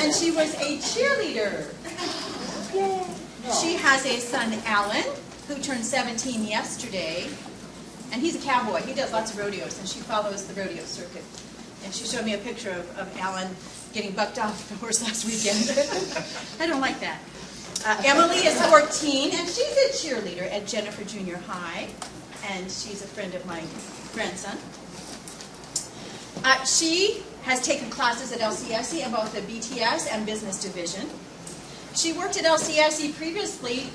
and she was a cheerleader. Yay. She has a son, Alan, who turned 17 yesterday, and he's a cowboy. He does lots of rodeos, and she follows the rodeo circuit. And she showed me a picture of Alan getting bucked off the horse last weekend. I don't like that. Emily is 14, and she's a cheerleader at Jennifer Junior High, and she's a friend of my grandson. She has taken classes at LCSC in both the BTS and business division. She worked at LCSC previously.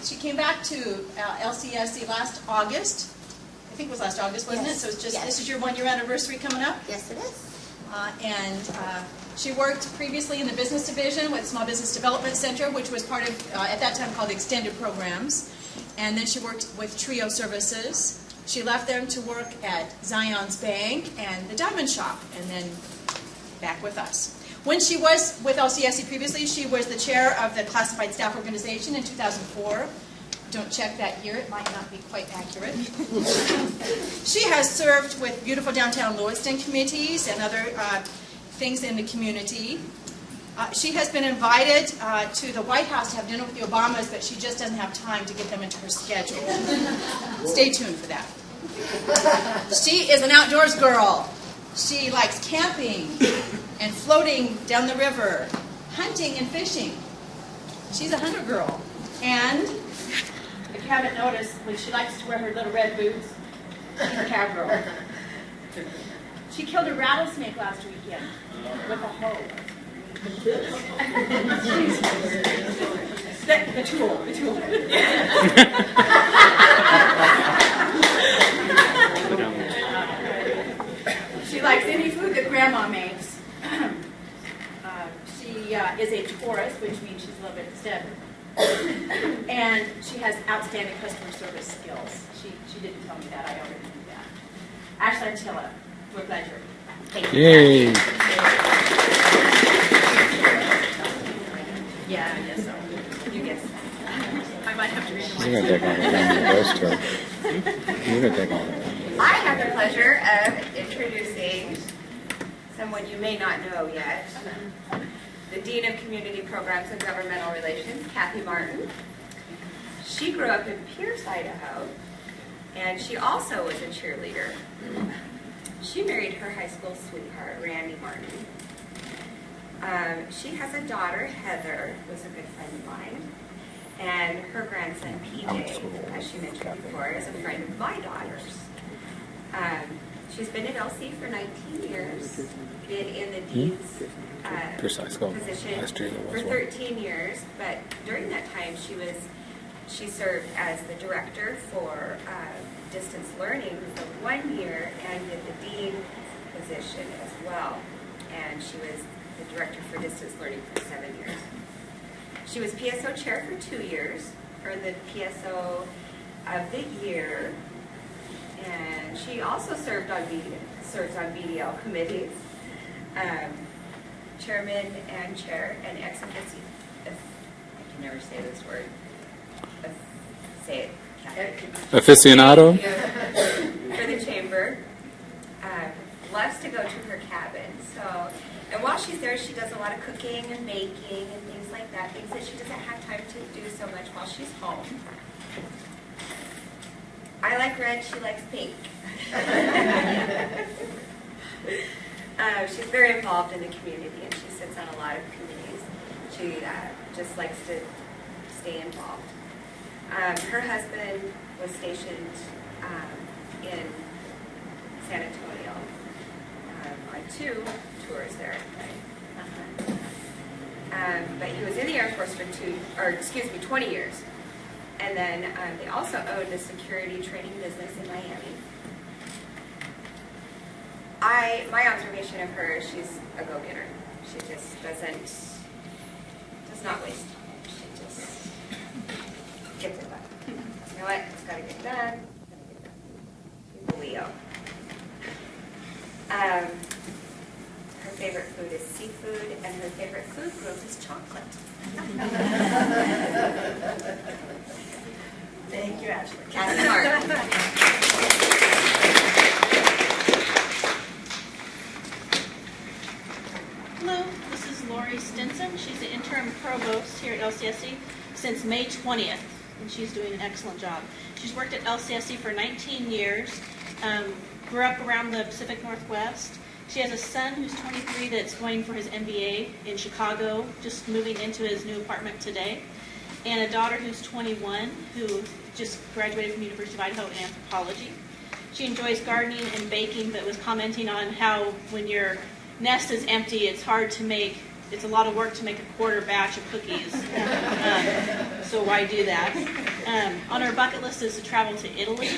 She came back to LCSC last August. I think it was last August, wasn't it? So it's just this is your 1-year anniversary coming up? Yes, it is. She worked previously in the business division with Small Business Development Center, which was part of, at that time, called Extended Programs. And then she worked with Trio Services. She left them to work at Zion's Bank and the Diamond Shop, and then back with us. When she was with LCSC previously, she was the chair of the Classified Staff Organization in 2004. Don't check that year, it might not be quite accurate. She has served with Beautiful Downtown Lewiston committees and other things in the community. She has been invited to the White House to have dinner with the Obamas, but she just doesn't have time to get them into her schedule. Stay tuned for that. She is an outdoors girl. She likes camping and floating down the river, hunting and fishing. She's a hunter girl. And if you haven't noticed, she likes to wear her little red boots. She's a cowgirl. She killed a rattlesnake last weekend with a hoe. The tool. She likes any food that Grandma makes. She is a Taurus, which means she's a little bit stubborn. And she has outstanding customer service skills. She didn't tell me that. I already knew that. Ashley Antilla, with pleasure. Thank you. Yay. Yeah, I guess so. You guess. I might have to read You're going to take all the time to roast her. You're going to take all the time. I have the pleasure of introducing someone you may not know yet, the Dean of Community Programs and Governmental Relations, Kathy Martin. She grew up in Pierce, Idaho, and she also was a cheerleader. She married her high school sweetheart, Randy Martin. She has a daughter, Heather, who's a good friend of mine, and her grandson, PJ, as she mentioned before, is a friend of my daughter's. She's been at LC for 19 years, been in the dean's position for 13 years, but during that time she served as the director for distance learning for 1 year and did the dean position as well. And she was the director for distance learning for 7 years. She was PSO chair for 2 years, earned the PSO of the year, and she also serves on BDL committees, chairman and chair, and ex officio. I can never say this word. Say it, Kathy. Aficionado? For the chamber. Loves to go to her cabin. And while she's there, she does a lot of cooking and baking and things like that, things that she doesn't have time to do so much while she's home. I like red, she likes pink. She's very involved in the community, and she sits on a lot of committees. She just likes to stay involved. Her husband was stationed in San Antonio on 2 tours there. But he was in the Air Force for 20 years. And then they also owned a security training business in Miami. My observation of her is she's a go-getter. She just does not waste. She just gets it done. You know what? It's got to get done. She's a Leo. Her favorite food is seafood, and her favorite food group is chocolate. Thank you, Ashley. Kathy Martin. Hello, this is Lori Stinson. She's the interim provost here at LCSC since May 20th, and she's doing an excellent job. She's worked at LCSC for 19 years, grew up around the Pacific Northwest. She has a son who's 23 that's going for his MBA in Chicago, just moving into his new apartment today, and a daughter who's 21 who just graduated from University of Idaho in anthropology. She enjoys gardening and baking, but was commenting on how when your nest is empty, it's a lot of work to make a quarter batch of cookies. So why do that? On her bucket list is to travel to Italy.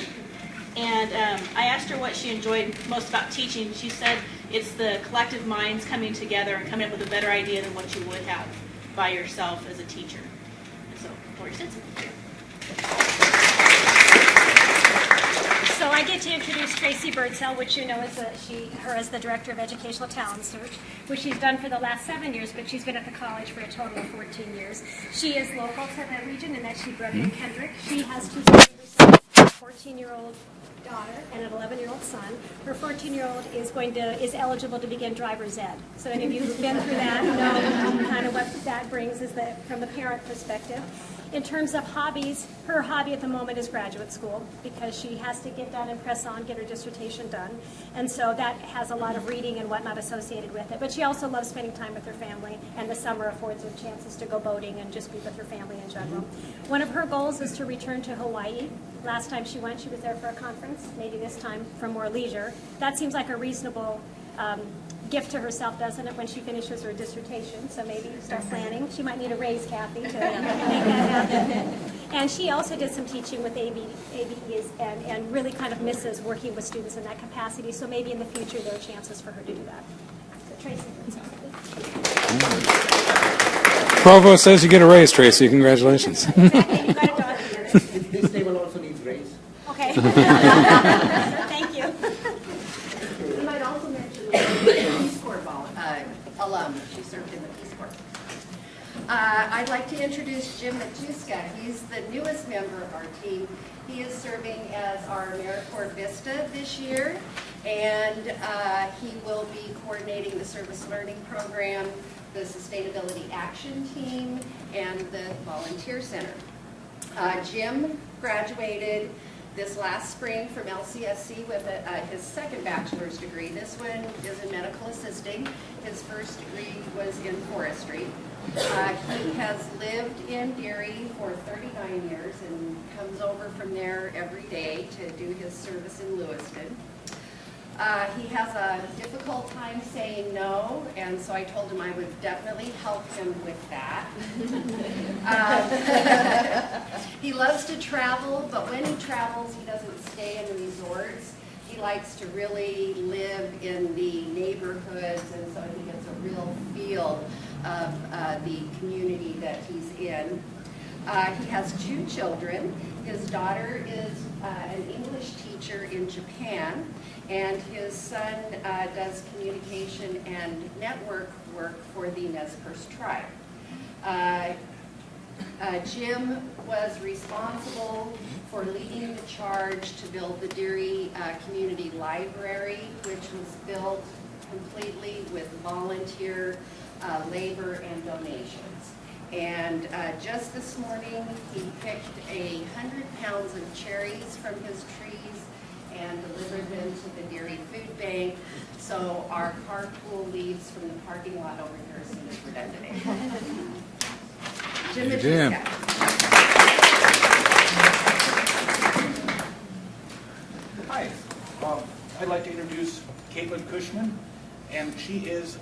And I asked her what she enjoyed most about teaching. She said it's the collective minds coming together and coming up with a better idea than what you would have by yourself as a teacher. And so, Lori Stinson. So I get to introduce Tracy Birdsell, which you know is her as the Director of Educational Talent Search, which she's done for the last 7 years, but she's been at the college for a total of 14 years. She is local to the region, and that she grew up in Kendrick. She has 2 sons, a 14-year-old daughter and an 11-year-old son. Her 14-year-old is eligible to begin driver's ed. So any of you who've been through that know kind of what that brings is that from the parent perspective. In terms of hobbies, her hobby at the moment is graduate school because she has to get done and press on, get her dissertation done. And so that has a lot of reading and whatnot associated with it. But she also loves spending time with her family, and the summer affords her chances to go boating and just be with her family in general. One of her goals is to return to Hawaii. Last time she went, she was there for a conference, maybe this time for more leisure. That seems like a reasonable gift to herself, doesn't it, when she finishes her dissertation? So maybe start planning. She might need a raise, Kathy, to make that happen. And she also did some teaching with ABEs and really kind of misses working with students in that capacity. So maybe in the future there are chances for her to do that. So Tracy. Provost says you get a raise, Tracy. Congratulations. Exactly. You've got a daughter here. This table also needs raise. Okay. Thank you. We might also mention the Peace Corps alum. She served in the Peace Corps. I'd like to introduce Jim Machuska. He's the newest member of our team. He is serving as our AmeriCorps Vista this year, and he will be coordinating the Service Learning Program, the Sustainability Action Team, and the Volunteer Center. Jim graduated this last spring from LCSC with his second bachelor's degree. This one is in medical assisting. His first degree was in forestry. He has lived in Erie for 39 years and comes over from there every day to do his service in Lewiston. He has a difficult time saying no, and so I told him I would definitely help him with that. He loves to travel, but when he travels, he doesn't stay in the resorts. He likes to really live in the neighborhoods, and so he gets a real feel of the community that he's in. He has 2 children. His daughter is an English teacher in Japan, and his son does communication and network work for the Nez Perce tribe. Jim was responsible for leading the charge to build the Deary Community Library, which was built completely with volunteer labor and donations. And just this morning, he picked 100 pounds of cherries from his trees and delivered them to the Deary Food Bank. So our carpool leaves from the parking lot over here as soon as we're done today. Jim Machuska. Hi, I'd like to introduce Caitlin Cushman, and she's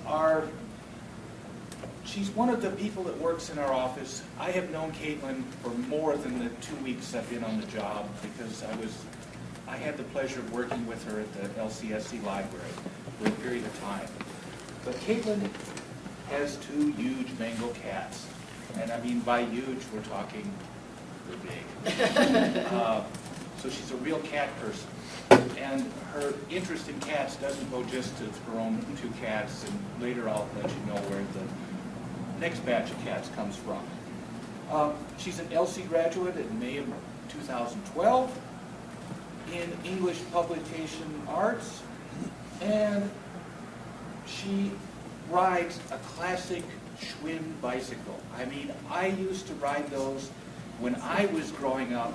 one of the people that works in our office. I have known Caitlin for more than the 2 weeks I've been on the job because I had the pleasure of working with her at the LCSC library for a period of time. But Caitlin has 2 huge Bengal cats. And I mean, by huge, we're talking they're big. So she's a real cat person. And her interest in cats doesn't go just to her own 2 cats, and later I'll let you know where the next batch of cats comes from. She's an LC graduate in May of 2012 in English Publication Arts, and she rides a classic Schwinn bicycle. I mean, I used to ride those when I was growing up,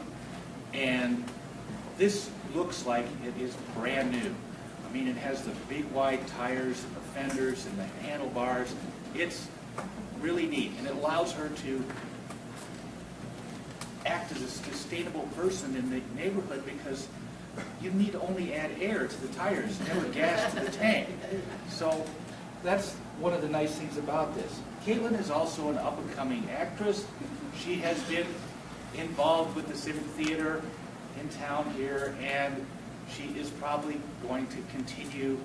and this looks like it is brand new. I mean, it has the big wide tires and the fenders and the handlebars. It's really neat, and it allows her to act as a sustainable person in the neighborhood because you need to only add air to the tires, never gas to the tank. So that's one of the nice things about this. Caitlin is also an up-and-coming actress. She has been involved with the Civic Theater in town here, and she is probably going to continue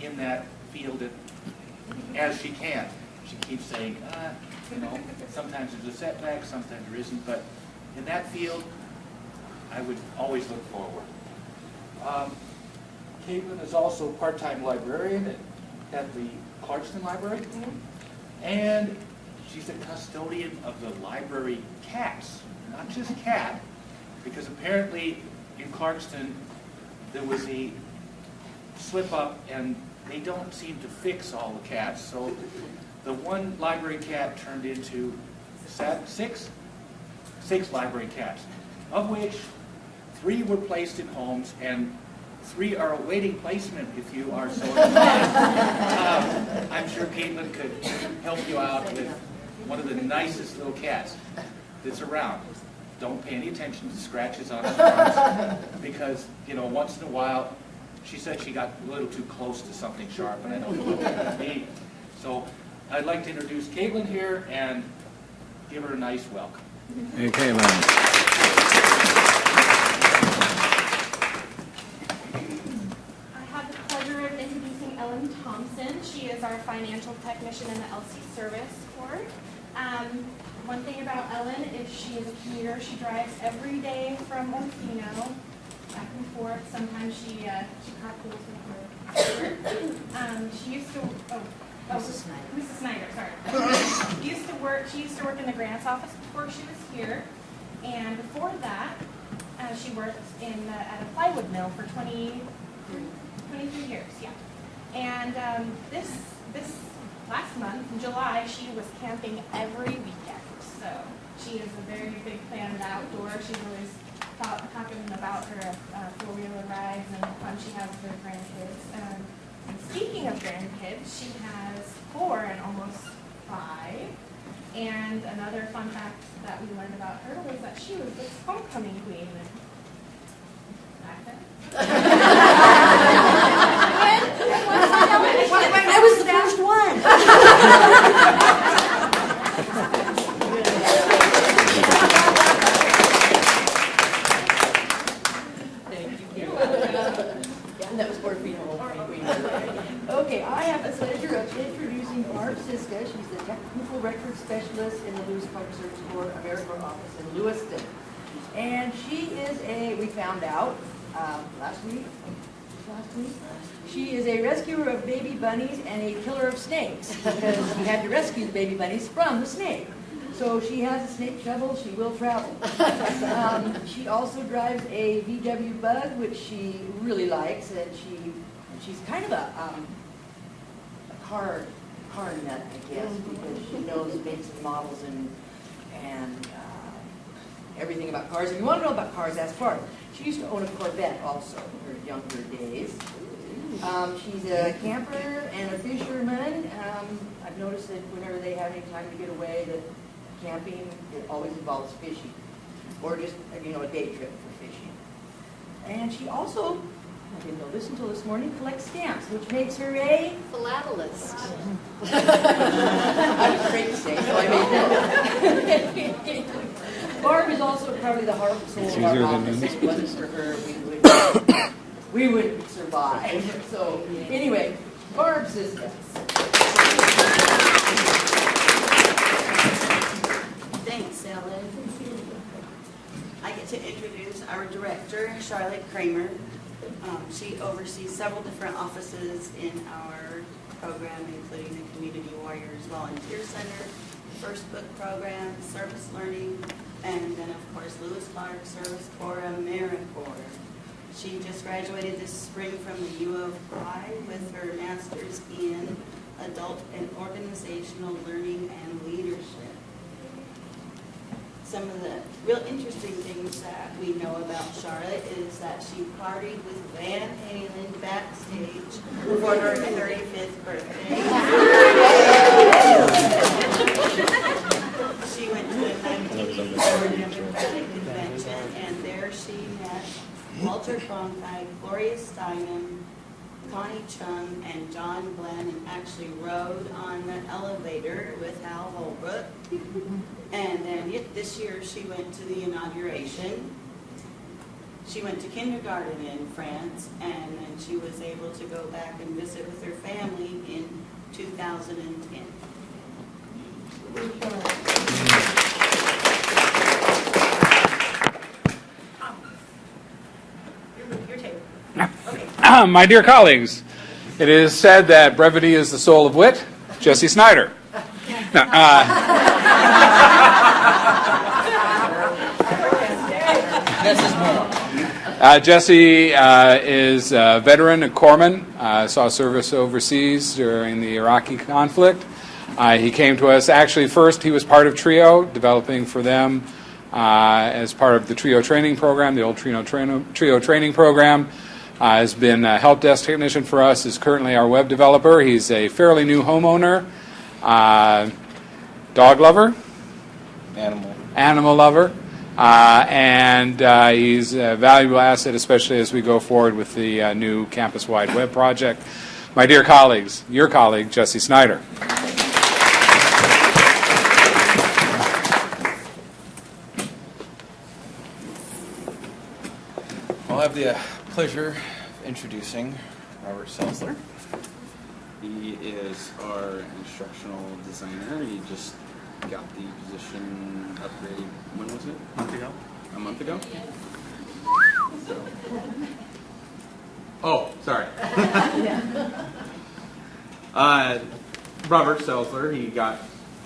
in that field as she can. She keeps saying, sometimes there's a setback, sometimes there isn't, but in that field, I would always look forward. Caitlin is also a part-time librarian at the Clarkston Library, and she's a custodian of the library cats, not just cat, because apparently in Clarkston there was a slip-up and they don't seem to fix all the cats, so the one library cat turned into six library cats, of which 3 were placed in homes and 3 are awaiting placement if you are so inclined. I'm sure Caitlin could help you out with one of the nicest little cats that's around. Don't pay any attention to scratches on his arms because, once in a while, she said she got a little too close to something sharp, and I don't know what that would be. So I'd like to introduce Caitlin here and give her a nice welcome. Hey, Caitlin. I have the pleasure of introducing Ellen Thompson. She is our financial technician in the LC Service Corps. One thing about Ellen is she is a commuter. She drives every day from Orfino back and forth. Sometimes she carpools with her. She used to Mrs. Snyder, sorry. She used to work in the grants office before she was here, and before that, she worked at a plywood mill for 23 years, yeah. And this last month, in July, she was camping every weekend. So she is a very big fan of the outdoors. She's always talking about her four-wheeler rides and the fun she has with her grandkids. And speaking of grandkids, she has 4 and almost 5. And another fun fact that we learned about her was that she was the homecoming queen back then. I was the first one. That was Orfino. Okay, I have the pleasure of introducing Barb Siska. She's the technical record specialist in the Lewis Park Search for AmeriCorps office in Lewiston. And she is we found out last week, she is a rescuer of baby bunnies and a killer of snakes because we had to rescue the baby bunnies from the snake. So she has a snake shovel, she will travel. She also drives a VW Bug, which she really likes, and she's kind of a car nut, I guess, because she knows makes and models and everything about cars. If you want to know about cars, ask Barb. She used to own a Corvette also in her younger days. She's a camper and a fisherman. I've noticed that whenever they have any time to get away, that camping, it always involves fishing, or just, a day trip for fishing. And she also, I didn't know this until this morning, collects stamps, which makes her a Philatelist. I was afraid to say, so I made that. Barb is also probably the heart and soul of our office. If it wasn't for her, we wouldn't survive. So anyway, Barb Siska. Thanks, Ellen. I get to introduce our director, Charlotte Kramer. She oversees several different offices in our program, including the Community Warriors Volunteer Center, First Book Program, Service Learning, and then, of course, Lewis Park Service Corps AmeriCorps. She just graduated this spring from the U of I with her master's in result in organizational learning and leadership. Some of the real interesting things that we know about Charlotte is that she partied with Van Halen backstage for her 35th birthday. She went to the 1984 Democratic Convention, and there she met Walter Cronkite, Gloria Steinem, Connie Chung, and John Glenn, and actually rode on the elevator with Hal Holbrook. And then this year she went to the inauguration. She went to kindergarten in France, and then she was able to go back and visit with her family in 2010. Your table. My dear colleagues, it is said that brevity is the soul of wit. Jesse Snyder. No, Jesse is a veteran, a corpsman, saw service overseas during the Iraqi conflict. He came to us, actually first he was part of TRIO, developing for them as part of the TRIO training program, the old TRIO training program. Has been a help desk technician for us, is currently our web developer. He's a fairly new homeowner, dog lover, animal lover, and he's a valuable asset, especially as we go forward with the new campus-wide web project. My dear colleagues, your colleague, Jesse Snyder. I'll have the pleasure of introducing Robert Selzler. He is our instructional designer. He just got the position upgrade, when was it? A month ago? So. Oh, sorry. Robert Selzler, he got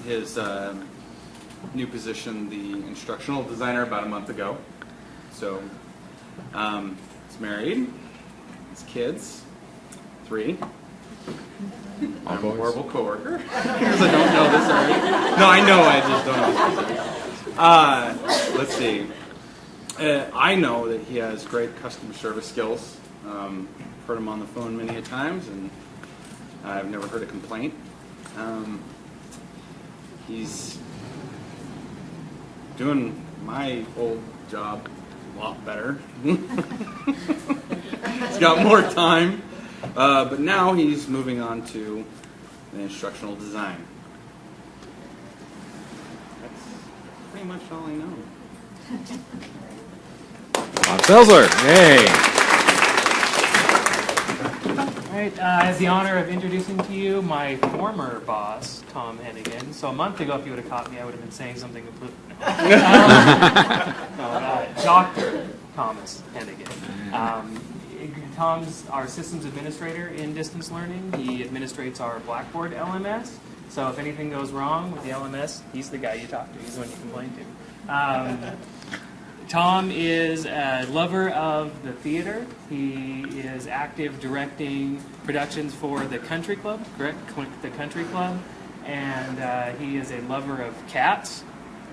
his new position, the instructional designer, about a month ago. So, he's married, his kids, 3. I'm a horrible coworker because I don't know this already. No, I know, I just don't know. Let's see. I know that he has great customer service skills. Heard him on the phone many a times, and I've never heard a complaint. He's doing my old job a lot better. He's got more time, but now he's moving on to the instructional design. That's pretty much all I know. Bob Selzler, yay! All right, I have the honor of introducing to you my former boss, Tom Hennigan. So a month ago, if you would have caught me, I would have been saying something completely. Dr. Thomas Hennigan. Tom's our systems administrator in distance learning. He administrates our Blackboard LMS. So if anything goes wrong with the LMS, he's the guy you talk to. He's the one you complain to. Tom is a lover of the theater. He is active directing productions for the Country Club, correct? The Country Club. And he is a lover of cats.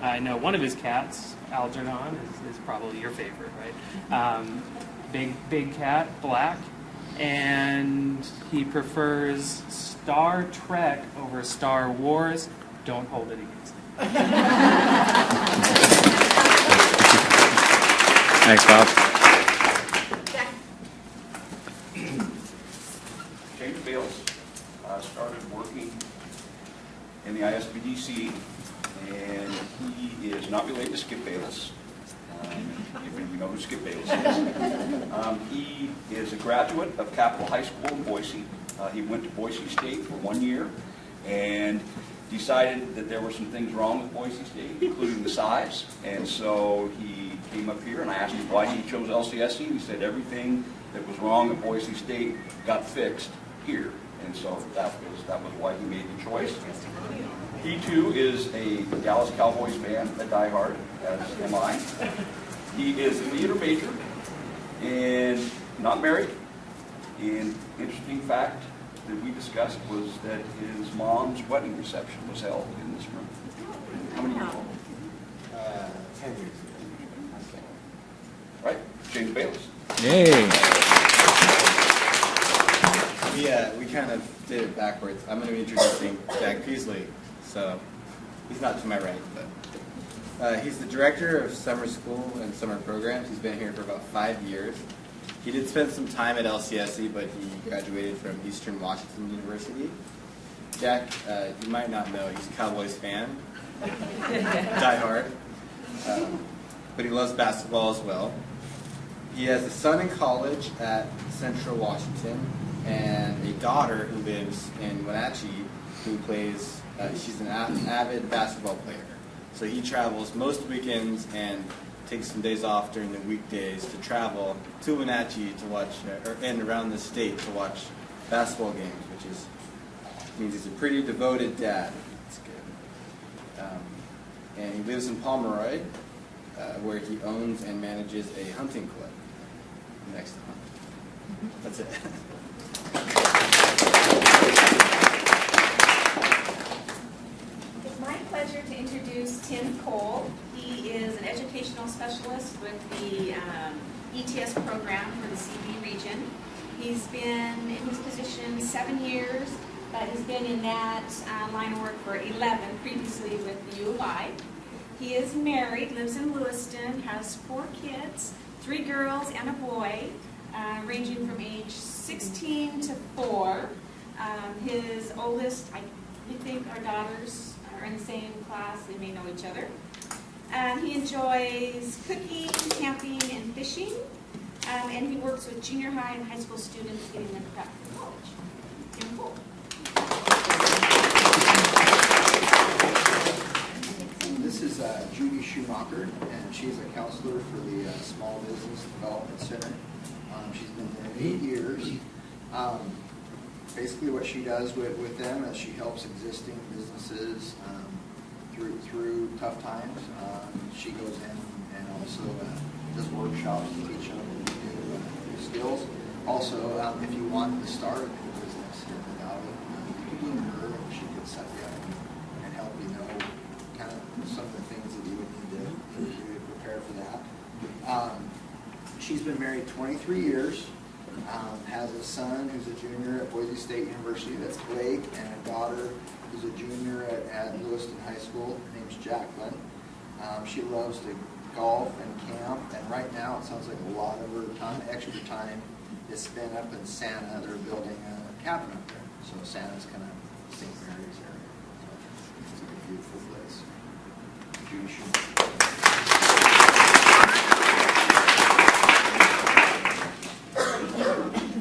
I know one of his cats, Algernon, is probably your favorite, right? Big cat, black. And he prefers Star Trek over Star Wars. Don't hold it against him. Thanks, Bob. James Bales started working in the ISBDC, and he is not related to Skip Bayless. If you know who Skip Bayless is. He is a graduate of Capitol High School in Boise. He went to Boise State for 1 year and decided that there were some things wrong with Boise State, including the size, and so he came up here, and I asked him why he chose LCSC. He said everything that was wrong at Boise State got fixed here, and so that was why he made the choice. He too is a Dallas Cowboys fan, a diehard, as am I. He is a theater major and not married. And interesting fact, that we discussed was that his mom's wedding reception was held in this room. How many years old? 10 years. Right, James Bayless. Yay. We kind of did it backwards. I'm going to be introducing Jack Peasley. So he's not to my right, but he's the director of summer school and summer programs. He's been here for about 5 years. He did spend some time at LCSC, but he graduated from Eastern Washington University. Jack, you might not know, he's a Cowboys fan. Die hard. But he loves basketball as well. He has a son in college at Central Washington and a daughter who lives in Wenatchee who plays, she's an avid basketball player. So he travels most weekends and takes some days off during the weekdays to travel to Wenatchee to watch, and around the state to watch basketball games, which means he's a pretty devoted dad. That's good. And he lives in Pomeroy, where he owns and manages a hunting club. Next to hunt. That's it. It's my pleasure to introduce Tim Cole. He is an educational specialist with the ETS program for the CB region. He's been in his position 7 years, but has been in that line of work for 11, previously with the U of I. He is married, lives in Lewiston, has 4 kids, 3 girls and a boy, ranging from age 16 to 4. His oldest, I think our daughters are in the same class, they may know each other. He enjoys cooking, camping, and fishing, and he works with junior high and high school students getting them prepped for college. Tim Cole. This is Judy Schumacher, and she's a counselor for the Small Business Development Center. She's been there 8 years. Basically what she does with them is she helps existing businesses through tough times. She goes in and also does workshops to teach them new skills. Also, if you want to start a new business here in the Valley, you can look at her and she can set you up and help you know kind of some of the things that you would need to do to prepare for that. She's been married 23 years, has a son who's a junior at Boise State University, that's Blake, and a daughter who's a junior at Lewiston High School. Her name's Jacqueline. She loves to golf and camp, and right now it sounds like a lot of her extra time is spent up in Santa. They're building a cabin up there, so Santa's kind of St. Mary's area. So it's a beautiful place. Judy Schumacher.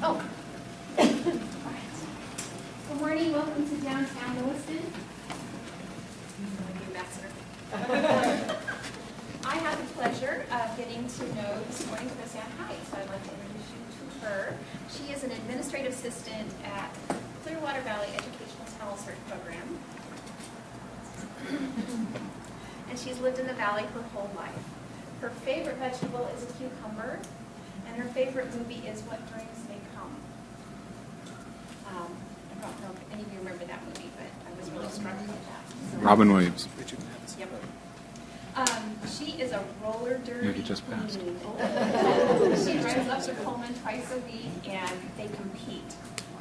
Oh. Good morning, welcome to downtown Lewiston. I have the pleasure of getting to know this morning Chris Ann Height, so I'd like to introduce you to her. She is an administrative assistant at Clearwater Valley Educational Talent Search Program. And she's lived in the Valley her whole life. Her favorite vegetable is a cucumber, and her favorite movie is What Dreams May Come. I don't know if any of you remember that movie, but I was really struck by that. So. Robin Williams. Yep. She is a roller derby Yeah, he just passed. queen. She drives up to Pullman twice a week, and they compete.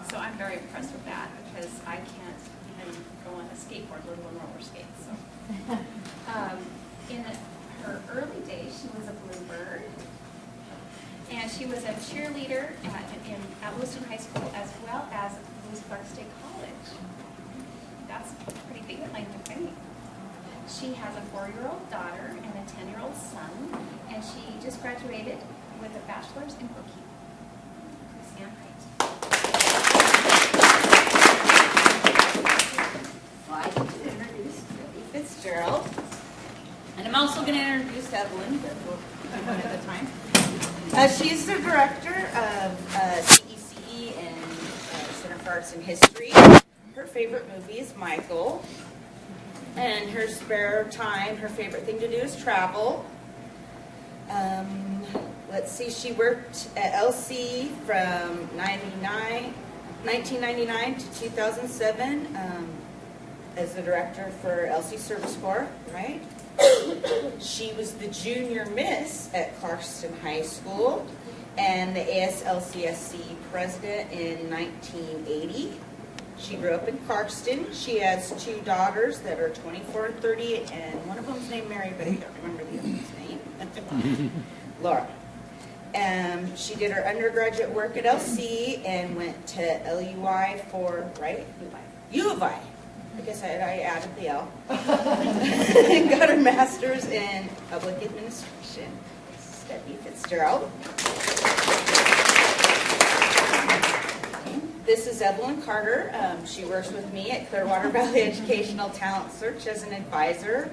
So I'm very impressed with that because I can't even go on a skateboard, let alone roller skates. So, in her early days, she was a bluebird, and she was a cheerleader at Lewiston High School as well as Lewis Clark State College. That's a pretty big claim to fame. She has a 4-year-old daughter and a 10-year-old son, and she just graduated with a bachelor's in bookkeeping. Chris Ann Height. Well, I get to introduce Debbie Fitzgerald, and I'm also going to introduce Evelyn, but we'll do one at a time. She's the director of CECE and Center for Arts and History. Her favorite movie is Michael. And her spare time, her favorite thing to do is travel. Let's see, she worked at LC from 99 1999 to 2007 as the director for LC Service Corps, right? She was the junior miss at Clarkston High School and the ASLCSC president in 1980. She grew up in Clarkston. She has 2 daughters that are 24 and 30, and one of them's named Mary, but I can't remember the other's name. Laura. She did her undergraduate work at LC and went to LUI for, right? U of I. I guess I added the L. And got her master's in public administration. Stephanie Fitzgerald. This is Evelyn Carter. She works with me at Clearwater Valley Educational Talent Search as an advisor.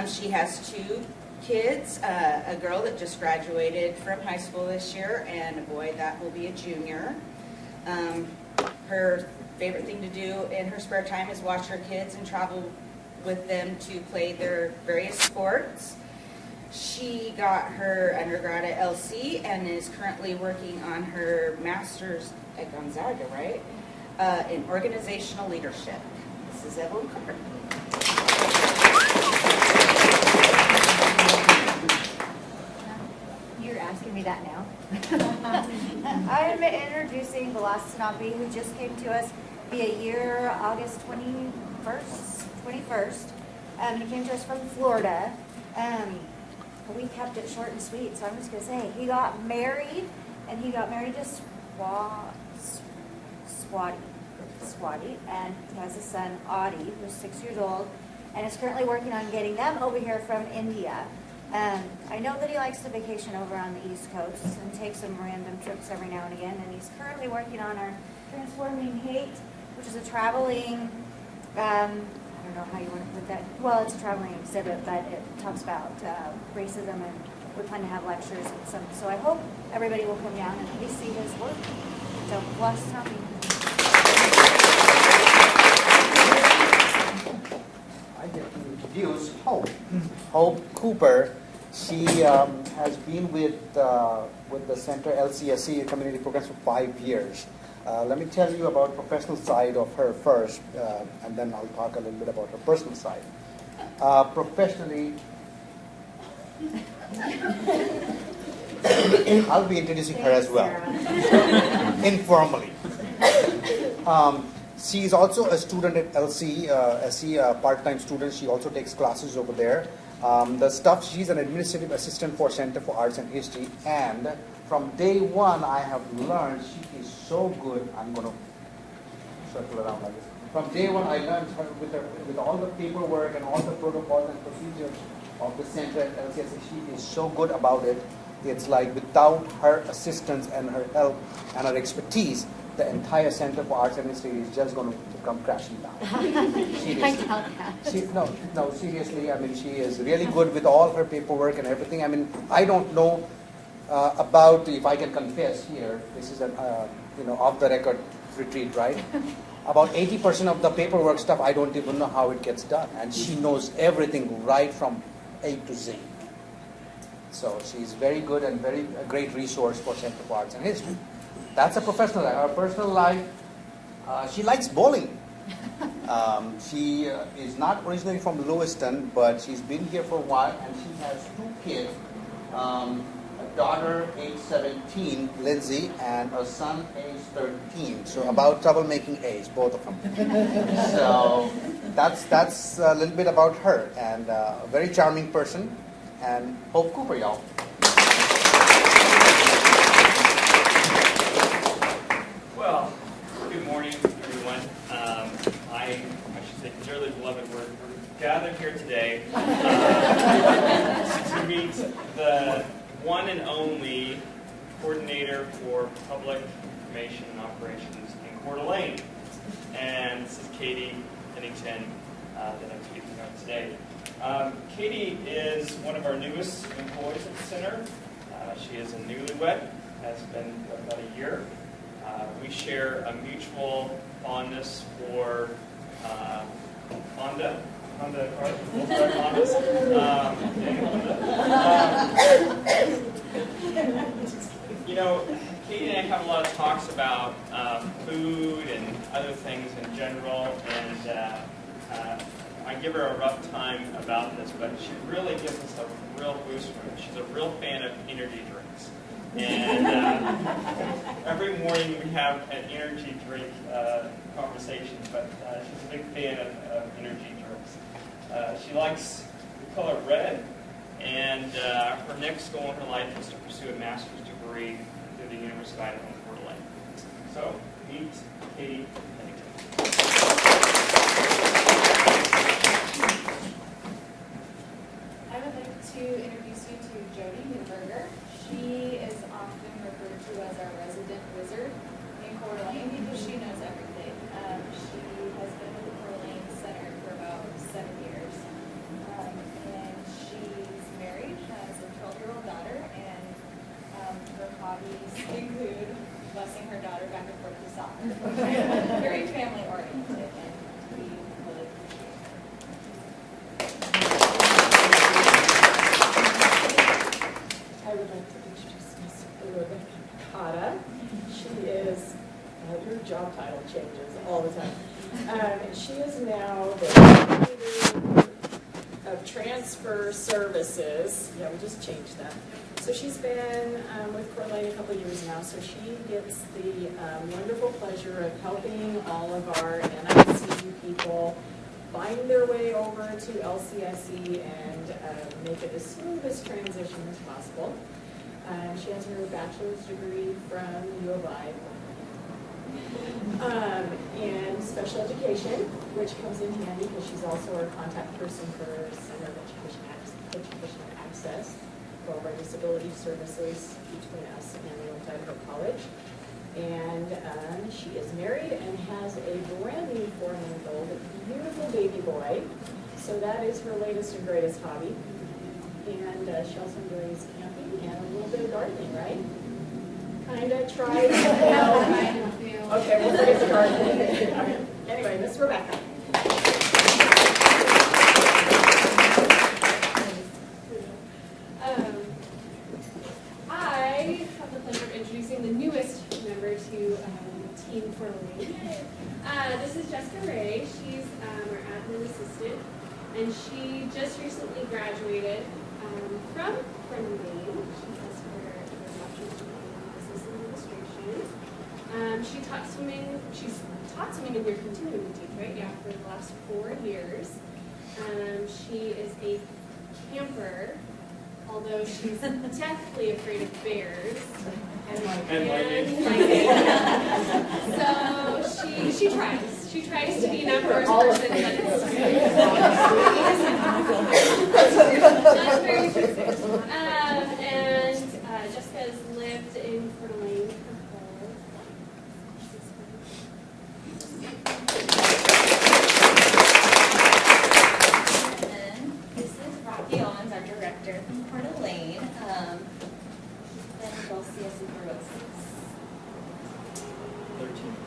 She has 2 kids, a girl that just graduated from high school this year and a boy that will be a junior. Her favorite thing to do in her spare time is watch her kids and travel with them to play their various sports. She got her undergrad at LC and is currently working on her master's at Gonzaga, right? In organizational leadership. This is Evelyn Carter. You're asking me that now. I'm introducing Velasquez Nobby, who just came to us via year August 21st. He came to us from Florida. We kept it short and sweet, so I'm just going to say he got married, and he got married to Swati, and he has a son, Adi, who's 6 years old, and is currently working on getting them over here from India. I know that he likes to vacation over on the East Coast and take some random trips every now and again, and he's currently working on our Transforming Hate, which is a traveling, I don't know how you want to put that, well, it's a traveling exhibit, but it talks about racism, and we plan to have lectures and some, so I hope everybody will come down and at least see his work. So, Velasquez Nobby. I get to introduce Hope. Hope Cooper. She has been with the Center LCSC Community Programs for 5 years. Let me tell you about the professional side of her first, and then I'll talk a little bit about her personal side. Professionally, I'll be introducing her as well, informally. She is also a student at LC, a part-time student. She also takes classes over there. She's an administrative assistant for Center for Arts and History, and from day one I have learned she is so good. I'm going to circle around like this. From day one I learned her with all the paperwork and all the protocols and procedures of the center at LCSC. She is so good about it. It's like without her assistance and her help and her expertise, the entire Center for Arts and History is just going to come crashing down. Seriously. No, seriously. I mean, she is really good with all her paperwork and everything. I mean, I don't know about, if I can confess here, this is an off-the-record retreat, right? About 80% of the paperwork stuff, I don't even know how it gets done. And she knows everything right from A to Z. So she's very good and a great resource for Center for Arts and History. That's a professional life. Her personal life, she likes bowling. She is not originally from Lewiston, but she's been here for a while, and she has 2 kids, a daughter age 17, Lindsay, and a son age 13. So about troublemaking age, both of them. So that's a little bit about her, and a very charming person, and Hope Cooper, y'all. Well, good morning, everyone. I should say, dearly beloved, we're gathered here today to meet the one and only coordinator for public information and operations in Coeur d'Alene. And this is Katie Pennington that I'm speaking of today. Katie is one of our newest employees at the center. She is a newlywed, has been about a year. We share a mutual fondness for Honda cars, Volkswagen Hondas. Katie and I have a lot of talks about food and other things in general, and I give her a rough time about this, but she really gives us a real boost from it. She's a real fan of energy drinks. And every morning we have an energy drink conversation, but she's a big fan of energy drinks. She likes the color red, and her next goal in her life is to pursue a master's degree through the University of Idaho in Coeur d'Alene. So, meet Katie Pennington. I would like to introduce you to Jody Newberger. She is often referred to as our resident wizard in Coeur d'Alene because she knows everything. She has been with the Coeur d'Alene Center for about 7 years. And she's married, has a 12-year-old daughter, and her hobbies include busing her daughter back and forth to soccer. Very family-oriented, and we really appreciate her. I would like to introduce Ms. Rebecca Cotta. She is, your job title changes all the time. She is now the coordinator of transfer services. Yeah, we just changed that. So she's been with Coeur d'Alene a couple of years now, so she gets the wonderful pleasure of helping all of our NICU people find their way over to LCSE and make it as smooth a transition as possible. She has her bachelor's degree from U of I in special education, which comes in handy because she's also our contact person for Center of Education Access for our disability services between us and the North Idaho College. And she is married and has a brand new 4-month-old beautiful baby boy. So that is her latest and greatest hobby. And she also enjoys camping and a little bit of gardening, right? Kind of tried. Okay, we'll forget the gardening. Anyway, Miss Rebecca. I have the pleasure of introducing the newest member to Team Coeur d'Alene. This is Jessica Ray. She's our admin assistant, and she just recently graduated from Coeur d'Alene. She has her bachelor's degree in business administration. She's taught swimming, and we're continuing to teach, right? Yeah, for the last 4 years. She is a camper, although she's deathly afraid of bears and lightning. So she tries. She tries to be an outdoors person, but it's not very consistent. And Jessica's lived in Coeur d'Alene for This is Rocky Owens, our director from Coeur d'Alene. She's been with LCSE for about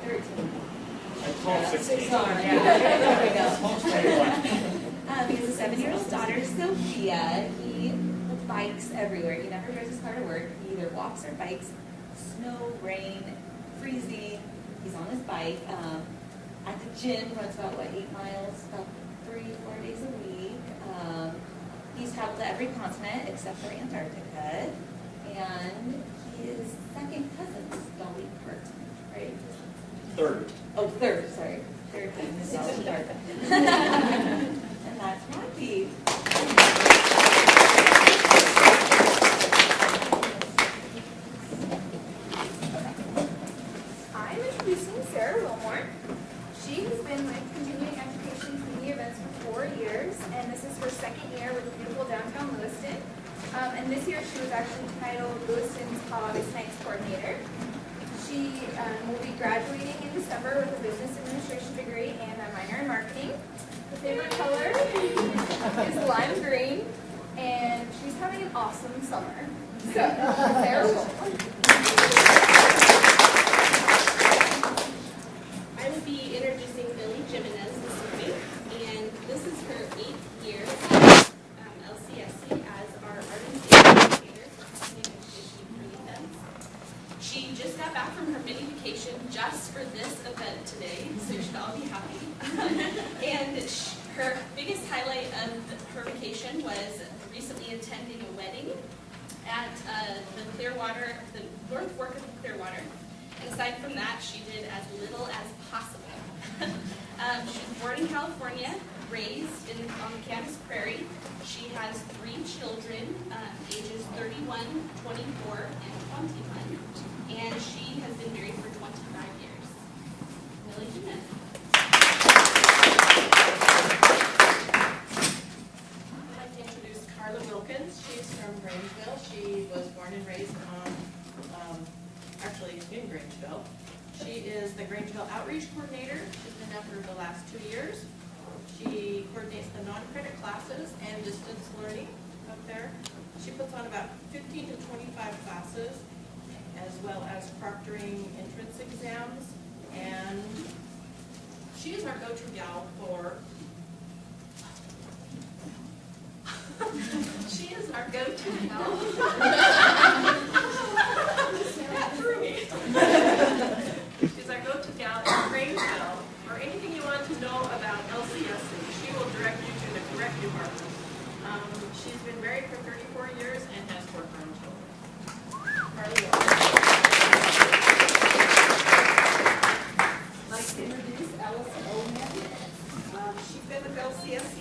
13. I call 16. Sorry. There we go. He has a 7-year-old daughter, Sophia. He bikes everywhere. He never drives his car to work. He either walks or bikes. Snow, rain, freezing. He's on his bike. At the gym, runs about, 8 miles, about 3-4 days a week. He's traveled to every continent except for Antarctica. And he is second cousin to Dolly Parton, right? Third. Oh, third, sorry. Third cousin to Dolly Parton. And that's Rocky. I'm introducing Sarah Wilmore. She has been with Continuing Education Community Events for 4 years, and this is her 2nd year with beautiful downtown Lewiston. And this year she was actually titled Lewiston's Holidays Nights Coordinator. She will be graduating in December with a business administration degree and a minor in marketing. Her favorite color is lime green, and she's having an awesome summer. So, Sarah Wilmore. I will be introducing Billy Jimenez this morning, and this is her 8th year at LCSE as our art and theater educator for Continuing Education Community Events. She just position was recently attending a wedding at the Clearwater, the North Fork of the Clearwater. And aside from that, she did as little as possible. She was born in California, raised on the Campus Prairie. She has 3 children, ages 31, 24, and 21. And she has been married for 25 years. Millie Jimenez. I'd like to introduce Carla Wilkins. She's from Grangeville. She was born and raised actually in Grangeville. She is the Grangeville Outreach Coordinator. She's been there for the last 2 years. She coordinates the non-credit classes and distance learning up there. She puts on about 15 to 25 classes, as well as proctoring entrance exams. And she is our go-to gal for she is our go-to gal. That threw me. She's our go-to gal in Grangeville for anything you want to know about LCSC. She will direct you to the correct department. She's been married for 34 years and has 4 grandchildren. Carly Wilkins. I'd like to introduce Allison Oldman. She's been with LCSC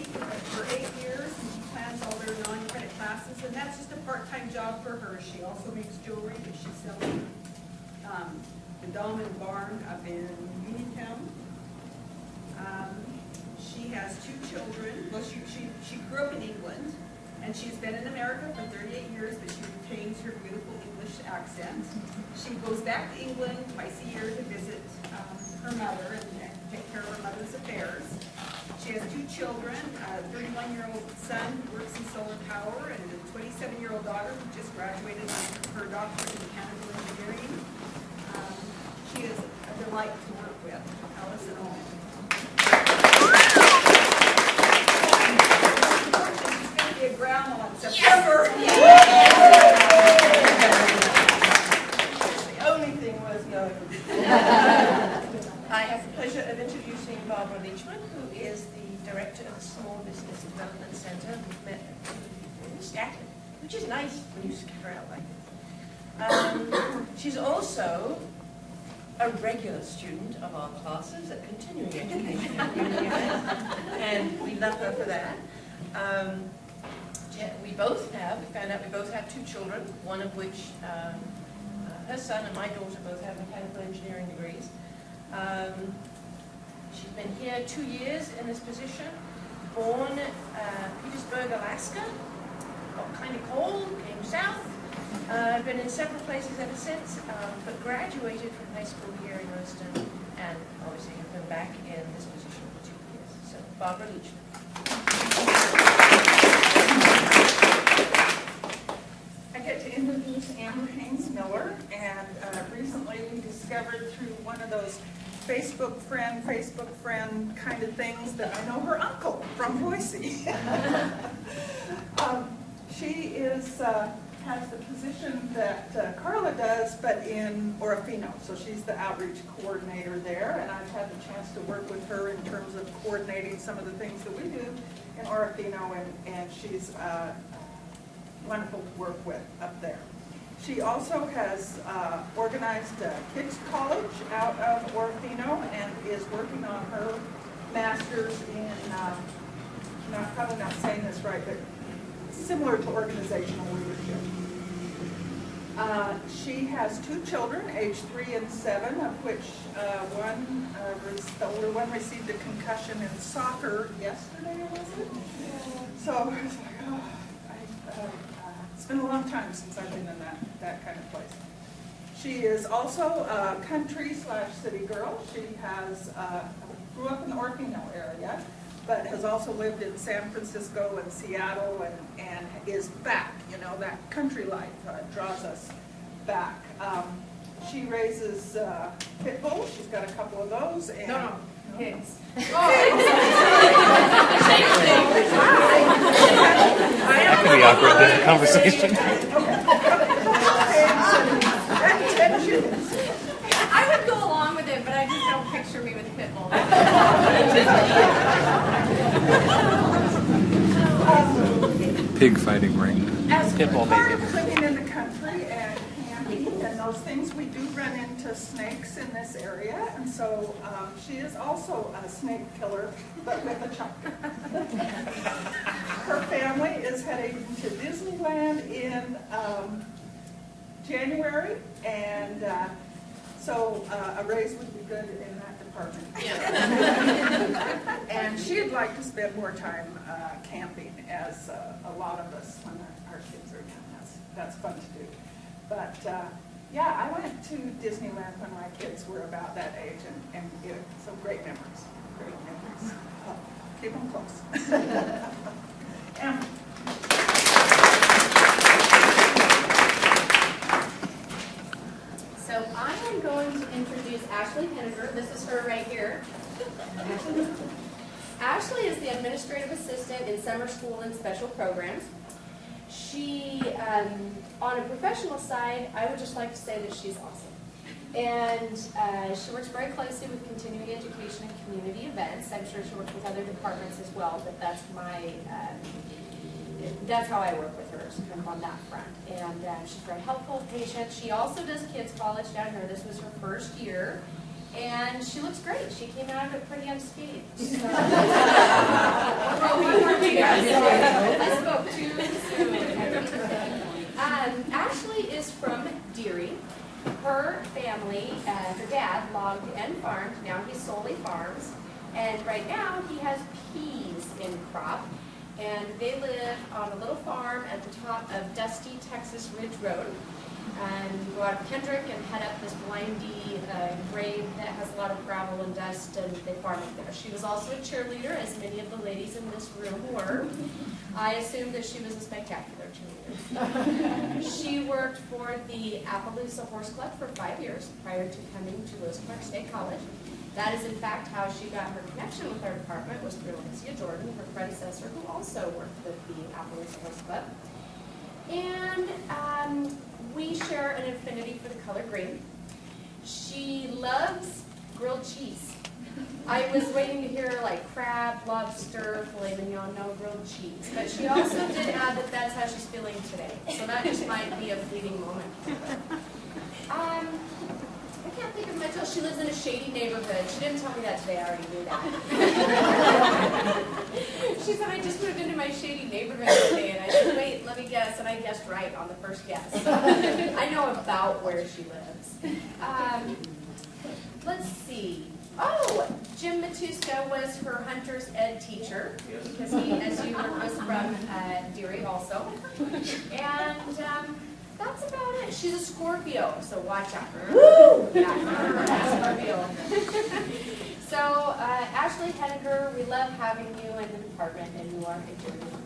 for 8 years. She plans all their non-credit classes, and that's just a part-time job for her. She also makes jewelry that she sells the Dahlman Barn up in Uniontown. She has 2 children. Well, she grew up in England, and she's been in America for 38 years, but she retains her beautiful English accent. She goes back to England twice a year to visit her mother and take care of her mother's affairs. She has 2 children, a 31-year-old son who works in solar power, and a 27-year-old daughter who just graduated with her doctorate in mechanical engineering. She is a delight to work with, Allison Owen. She's going to be a grandma in September. The only thing was no. I have the pleasure of introducing Barbara Leachman, who is the Director of the Small Business Development Center. We've met in Staten, which is nice when you scatter out like this. She's also a regular student of our classes at continuing education at UNUS, and we love her for that. We found out we both have 2 children, one of which, her son and my daughter both have mechanical engineering degrees. She's been here 2 years in this position, born Petersburg, Alaska, got kind of cold, came south. I've been in several places ever since, but graduated from high school here in Lewiston, and obviously have been back in this position for 2 years. So, Barbara Leachman. I get to introduce Amber Haynes Miller, and recently we discovered through one of those Facebook friend kind of things that I know her uncle from Boise. She has the position that Carla does, but in Orofino. So she's the outreach coordinator there, and I've had the chance to work with her in terms of coordinating some of the things that we do in Orofino, and she's wonderful to work with up there. She also has organized Kids College out of Orofino and is working on her master's in, I'm probably not saying this right, but similar to organizational leadership. She has 2 children, aged 3 and 7, of which the older one received a concussion in soccer yesterday, was it? So I was like, oh, it's been a long time since I've been in that kind of place. She is also a country/city girl. She has grew up in the Orofino area, but has also lived in San Francisco and Seattle, and is back. You know, that country life draws us back. She raises pit bulls. She's got a couple of those. And no, pigs. That could be awkward in a conversation. I would go along with it, but I just don't picture me with a pit bull. pig fighting ring. As Pitbull part bacon. of living in the country and camping and those things, we do run into snakes in this area, and so she is also a snake killer, but with a chop. Her family is heading to Disneyland in January, and so a raise would be good in that department. And she'd like to spend more time camping, as a lot of us when our kids are young. That's fun to do. But yeah, I went to Disneyland when my kids were about that age, and some great memories. Great memories. Keep them close. So I am going to introduce Ashley Henniger. This is her right here. Ashley is the administrative assistant in summer school and special programs. She, on a professional side, I would just like to say that she's awesome. And she works very closely with continuing education and community events. I'm sure she works with other departments as well, but that's how I work with her, is kind of on that front. And she's very helpful, patient. She also does kids college down here. This was her first year. And she looks great. She came out of it pretty unscathed. So. I spoke too soon. Ashley is from Deary. Her family, her dad logged and farmed. Now he solely farms. And right now he has peas in crop. And they live on a little farm at the top of Dusty Texas Ridge Road. And you go out of Kendrick and head up this windy grade that has a lot of gravel and dust, and they farm up there. She was also a cheerleader, as many of the ladies in this room were. I assumed that she was a spectacular cheerleader. She worked for the Appaloosa Horse Club for 5 years prior to coming to Lewis Clark State College. That is, in fact, how she got her connection with our department, was through Alicia Jordan, her predecessor, who also worked with the Appaloosa Horse Club. And we share an affinity for the color green. She loves grilled cheese. I was waiting to hear like crab, lobster, filet mignon, no grilled cheese. But she also did add that that's how she's feeling today. So that just might be a fleeting moment. I can't think of much else. She lives in a shady neighborhood. She didn't tell me that today. I already knew that. She said, I just moved into my shady neighborhood today. And I said, wait, let me guess. And I guessed right on the first guess. So I know about where she lives. Let's see. Oh, Jim Matuska was her hunter's ed teacher. Because he, as you heard, was from Deary also. And that's about it. She's a Scorpio, so watch out. Woo! Yeah, Scorpio. So, Ashley Henniger, we love having you in the department, and you are a good one.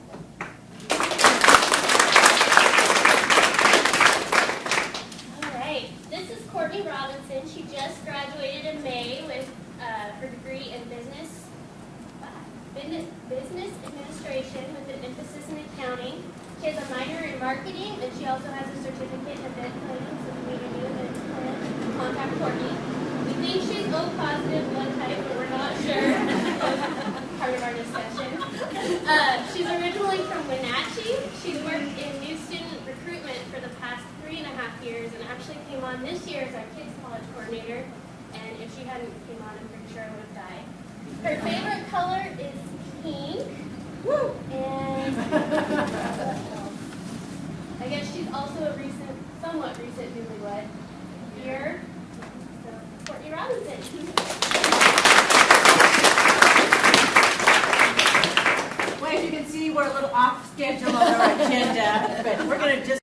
All right. This is Courtney Robinson. She just graduated in May with her degree in business administration with an emphasis in accounting. She has a minor in marketing, and she also has a certificate in event planning, so if you need a new event plan, contact Courtney. We think she's O positive blood type, but we're not sure. Part of our discussion. She's originally from Wenatchee. She's worked in new student recruitment for the past 3.5 years, and actually came on this year as our kids college coordinator. And if she hadn't came on, I'm pretty sure I would have died. Her favorite color is pink. Woo! And I guess she's also a somewhat recent newlywed here. So, Courtney Robinson. Well, as you can see, we're a little off schedule on our agenda, but we're going to just